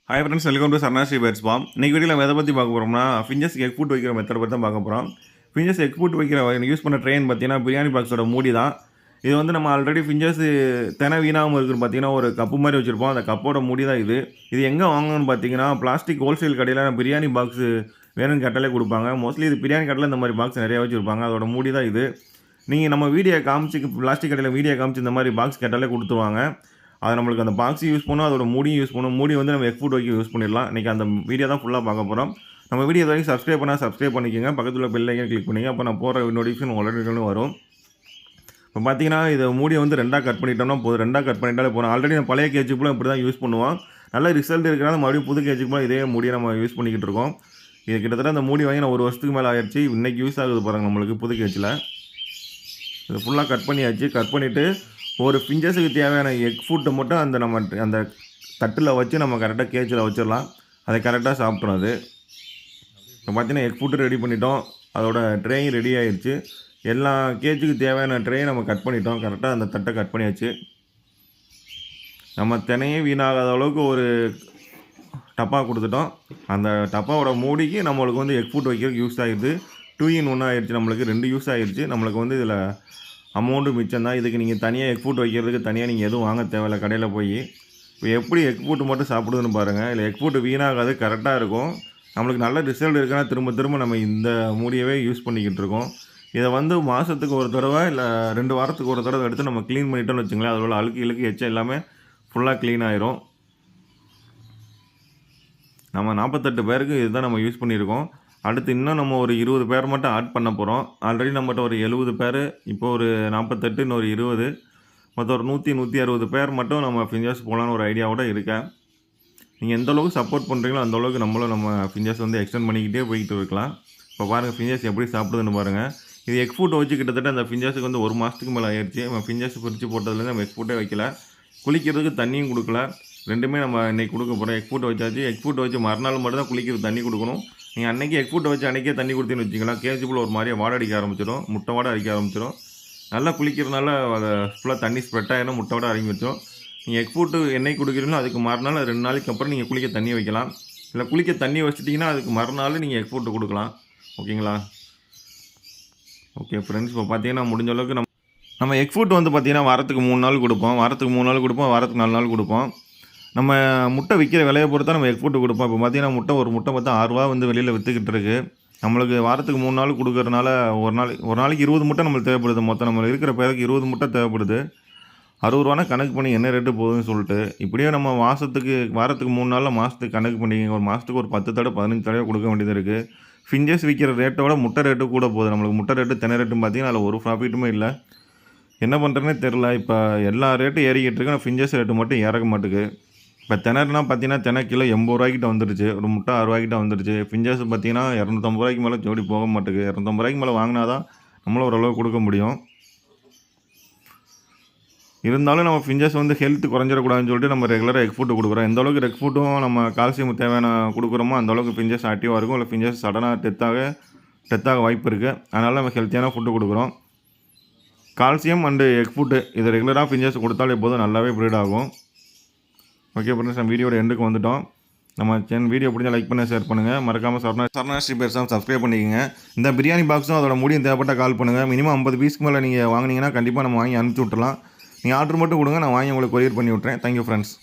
Hi friends, welcome to Sarnashree birds farm. இன்றைக்கி வீடியோவில் நம்ம எதை பற்றி பார்க்க போகிறோம்னா, ஃபிஞ்சஸ் எக் ஃபுட் வைக்கிற மெத்தட் பற்றி தான் பார்க்க போகிறோம். ஃபிஞ்சஸ் எக் ஃபுட் வைக்கிற யூஸ் பண்ண ட்ரெயின் பார்த்தீங்கன்னா பிரியாணி பாக்ஸோட மூடி தான். இது வந்து நம்ம ஆல்ரெடி ஃபிஞ்சஸ் தினை வீணாமல் இருக்குன்னு பார்த்தீங்கன்னா ஒரு கப்பு மாதிரி வச்சுருப்போம். அந்த கப்போட மூடி தான் இது. இது எங்கே வாங்கணும்னு பார்த்தீங்கன்னா பிளாஸ்டிக் ஹோல்சேல் கடையில் பிரியாணி பாக்ஸ் வேணும்னு கேட்டாலே கொடுப்பாங்க. மோஸ்ட்லி இது பிரியாணி கடையில் இந்த மாதிரி பாக்ஸ் நிறையா வச்சுருப்பாங்க. அதோட மூடி தான் இது. நீங்கள் நம்ம வீடியோ காமிச்சு பிளாஸ்டிக் கடையில் வீடியோ காமிச்சு இந்த மாதிரி பாக்ஸ் கேட்டாலே கொடுத்துருவாங்க. அது நம்மளுக்கு அந்த பாக்ஸ் யூஸ் பண்ணணும், அதோட மூடியும் யூஸ் பண்ணணும். மூடி வந்து நம்ம எக் ஃபுட் வைக்க யூஸ் பண்ணிடலாம். இன்றைக்கி அந்த வீடியோ தான் ஃபுல்லாக பார்க்க போகிறோம். நம்ம வீடியோ வரைக்கும் சப்ஸ்கிரைப் பண்ணிக்கோங்க. பக்கத்தில் உள்ள பெல் ஐக்கன் கிளிக் பண்ணிங்க. அப்போ நான் போகிற நோட்டிஃபிகேஷன் உடனே வரும். இப்போ பார்த்தீங்கன்னா இதை மூடியை வந்து ரெண்டாக கட் பண்ணிட்டோம்னா போதும். ரெண்டாக கட் பண்ணிட்டாலே போகிறோம். ஆல்ரெடி நம்ம பழைய கேஜுக்குலாம் இப்படி தான் யூஸ் பண்ணுவோம். நல்ல ரிசல்ட் இருக்கிறனால மறுபடியும் புது கேஜுக்குலாம் இதே மூடியை நம்ம யூஸ் பண்ணிக்கிட்டு இருக்கோம். இது கிட்டத்தட்ட அந்த மூடி வாங்கி நான் 1 வருஷத்துக்கு மேலே ஆயிடுச்சு. இன்றைக்கி யூஸ் ஆகுது பாருங்கள் நம்மளுக்கு புது கேஜில். இது ஃபுல்லாக கட் பண்ணியாச்சு. கட் பண்ணிவிட்டு ஒரு ஃபிஞ்சஸுக்கு தேவையான எக் ஃபுட்டை மட்டும் அந்த தட்டில் வச்சு நம்ம கரெக்டாக கேஜில் வச்சிடலாம். அதை கரெக்டாக சாப்பிட்றோம். அது இப்போ பார்த்தீங்கன்னா எக் ஃபுட்டு ரெடி பண்ணிட்டோம். அதோட ட்ரேயும் ரெடி ஆகிடுச்சு. எல்லா கேஜுக்கு தேவையான ட்ரேயை நம்ம கட் பண்ணிட்டோம். கரெக்டாக அந்த தட்டை கட் பண்ணியாச்சு. நம்ம தினையே வீணாகாத அளவுக்கு ஒரு டப்பா கொடுத்துட்டோம். அந்த டப்பாவோட மூடிக்கு நம்மளுக்கு வந்து எக் ஃபுட் வைக்கிறதுக்கு யூஸ் ஆகிடுது. 2 in 1 ஆகிடுச்சு. நம்மளுக்கு 2 யூஸ் ஆகிடுச்சு. நம்மளுக்கு வந்து இதில் அமௌண்ட்டு மிச்சம் தான். இதுக்கு நீங்கள் தனியாக எக் ஃபுட் வைக்கிறதுக்கு தனியாக நீங்கள் எதுவும் வாங்க தேவையில்ல கடையில் போய். இப்போ எப்படி எக் ஃபுட்டு மட்டும் சாப்பிடுதுன்னு பாருங்கள். இல்லை எக் ஃபுட்டு வீணாகாது, கரெக்டாக இருக்கும். நம்மளுக்கு நல்ல ரிசல்ட் இருக்குன்னா திரும்ப நம்ம இந்த மூடியவே யூஸ் பண்ணிக்கிட்டு இருக்கோம். இதை வந்து மாதத்துக்கு ஒரு தடவை இல்லை 2 வாரத்துக்கு ஒரு தடவை எடுத்து நம்ம க்ளீன் பண்ணிட்டோம்னு வச்சுங்களேன். அதோட அழுக்கு எச்சம் எல்லாமே ஃபுல்லாக க்ளீன் ஆயிரும். நம்ம 48 பேருக்கு இதுதான் நம்ம யூஸ் பண்ணியிருக்கோம். அடுத்து இன்னும் நம்ம ஒரு 20 பேர் மட்டும் ஆட் பண்ண போகிறோம். ஆல்ரெடி நம்மகிட்ட ஒரு 70 பேர், இப்போ ஒரு 48, இன்னொரு 20, மொத்தம் ஒரு 160 பேர் மட்டும் நம்ம ஃபிஞ்சஸ் போகலான்னு ஒரு ஐடியாவோட இருக்கேன். நீங்கள் எந்த அளவுக்கு சப்போர்ட் பண்ணுறீங்களோ அந்த அளவுக்கு நம்ம ஃபிஞ்சஸ் வந்து எக்ஸ்டெண்ட் பண்ணிக்கிட்டே போய்கிட்டு இருக்கலாம். இப்போ பாருங்கள் ஃபிஞ்சஸ் எப்படி சாப்பிடுதுன்னு பாருங்கள். இது எக் ஃபுட் வச்சு கிட்டத்தட்ட அந்த ஃபிஞ்சஸுக்கு வந்து 1 மாதத்துக்கு மேலே ஆயிடுச்சு. நம்ம ஃபிஞ்சஸ் பிரித்து போட்டதுலேருந்து நம்ம எக் ஃபுட்டே வைக்கல. குளிக்கிறதுக்கு தண்ணியும் கொடுக்கல. ரெண்டுமே நம்ம இன்றைக்கி கொடுக்க போகிறோம். எக் ஃபுட் வச்சாச்சு. எக் ஃபுட் வச்சு மறுநாள் மட்டும் தான் குளிக்கிறது தண்ணி கொடுக்கணும். நீங்கள் அன்றைக்கி எக் ஃபுட்டை வச்சு அன்றைக்கே தண்ணி கொடுத்தீங்கன்னு வச்சிக்கலாம், கேஜுக்குள்ளே ஒரு மாதிரியே வாடை அடிக்க ஆரம்பிச்சிடும். முட்டை வாடை அடிக்க ஆரம்பிச்சிடும். நல்லா குளிக்கிறதுனால அதை ஃபுல்லாக தண்ணி ஸ்ப்ரெட் ஆகிடும், முட்டை வாடை ஆரம்பிச்சிடும். நீங்கள் எக் ஃபுட்டு என்னைக்கு கொடுக்குறீங்களோ அதுக்கு மறுநாள் 2 நாளைக்கு அப்புறம் நீங்கள் குளிக்க தண்ணி வைக்கலாம். இல்லை குளிக்க தண்ணி வச்சுட்டிங்கன்னா அதுக்கு மறுநாள் நீங்கள் எக் ஃபுட்டு கொடுக்கலாம். ஓகேங்களா? ஓகே ஃப்ரெண்ட்ஸ், இப்போ பார்த்தீங்கன்னா முடிஞ்ச அளவுக்கு நம்ம எக் ஃபுட் வந்து பார்த்திங்கன்னா வாரத்துக்கு 3 நாள் கொடுப்போம். வாரத்துக்கு 4 நாள் கொடுப்போம். நம்ம முட்டை விற்கிற விலையை பொறுத்தா நம்ம எக் ஃபுட்டு கொடுப்போம். இப்போ பார்த்தீங்கன்னா ஒரு முட்டை பார்த்தா ₹6 வந்து வெளியில் விற்றுக்கிட்டு இருக்குது. நம்மளுக்கு வாரத்துக்கு 3 நாள் கொடுக்கறதுனால ஒரு நாளைக்கு 20 முட்டை நம்மளுக்கு தேவைப்படுது. மொத்தம் நம்ம இருக்கிற பேருக்கு 20 முட்டை தேவைப்படுது. ₹60 கணக்கு பண்ணி என்ன ரேட்டு போகுதுன்னு சொல்லிட்டு இப்படியே நம்ம வாரத்துக்கு 3 நாளில் மாதத்துக்கு கணக்கு பண்ணி ஒரு மாதத்துக்கு ஒரு 10 தடவை 15 தடவை கொடுக்க வேண்டியது இருக்குது. ஃபிஞ்சஸ் விற்கிற ரேட்டோட முட்டை ரேட்டு கூட போகுது. நம்மளுக்கு முட்டை ரேட்டு தினை ரேட்டுன்னு பார்த்தீங்கன்னா அதில் ஒரு ப்ராஃபிட்டுமே இல்லை. என்ன பண்ணுறதுனே தெரில. இப்போ எல்லா ரேட்டும் ஏறிக்கிட்டு இருக்கு. ஆனால் ஃபிஞ்சஸ் ரேட்டு மட்டும் ஏறக்க மாட்டுக்கு. இப்போ தினைனா பார்த்தீங்கன்னா தினை கிலோ ₹80 வந்துடுச்சு. ஒரு முட்டை ₹6 வந்துடுச்சு. ஃபிஞ்சஸ் பார்த்தீங்கன்னா ₹250 மேலே ஜோடி போக மாட்டுக்கு. ₹250 மேலே வாங்கினா தான் நம்மளும் ஓரளவு கொடுக்க முடியும். இருந்தாலும் நம்ம ஃபிஞ்சஸ் வந்து ஹெல்த் குறைஞ்சிடக்கூடாதுன்னு சொல்லிட்டு நம்ம ரெகுலராக எக் ஃபுட்டு கொடுக்குறோம். எந்த அளவுக்கு எக் ஃபுட்டும் நம்ம கால்சியம் தேவையான கொடுக்குறோமோ அந்த அளவுக்கு ஃபிஞ்சஸ் ஆக்டிவாக இருக்கும். இல்லை ஃபிஞ்சஸ் சடனாக டெத்தாக வாய்ப்பு இருக்குது. அதனால் நம்ம ஹெல்த்தியான ஃபுட்டு கொடுக்குறோம். கால்சியம் அண்டு எக் ஃபுட்டு இதை ரெகுலராக ஃபிஞ்சஸ் கொடுத்தாலே போதும், நல்லாவே ப்ரீட் ஆகும். ஓகே ஃப்ரெண்ட்ஸ், நம்ம வீடியோட எண்டுக்கு வந்துட்டோம். நம்ம வீடியோ பிடிச்சா லைக் பண்ண ஷேர் பண்ணுங்கள். மறக்காமல் சர்னாஸ்ரீ பேர்ஸாக சப்ஸ்கிரைப் பண்ணிக்கோங்க. இந்த பிரியாணி பாக்ஸும் அதோட முடியும் தேவைப்பட்டால் கால் பண்ணுங்கள். மினிமம் 50 பீஸ்க்கு மேலே நீங்கள் வாங்கினீங்கன்னா கண்டிப்பாக நம்ம வாங்கி அனுப்பிச்சி விட்றலாம். நீங்கள் ஆர்டர் மட்டும் கொடுங்க, நான் வாங்கி உங்களுக்கு கொரியர் பண்ணி விட்றேன். Thank you friends.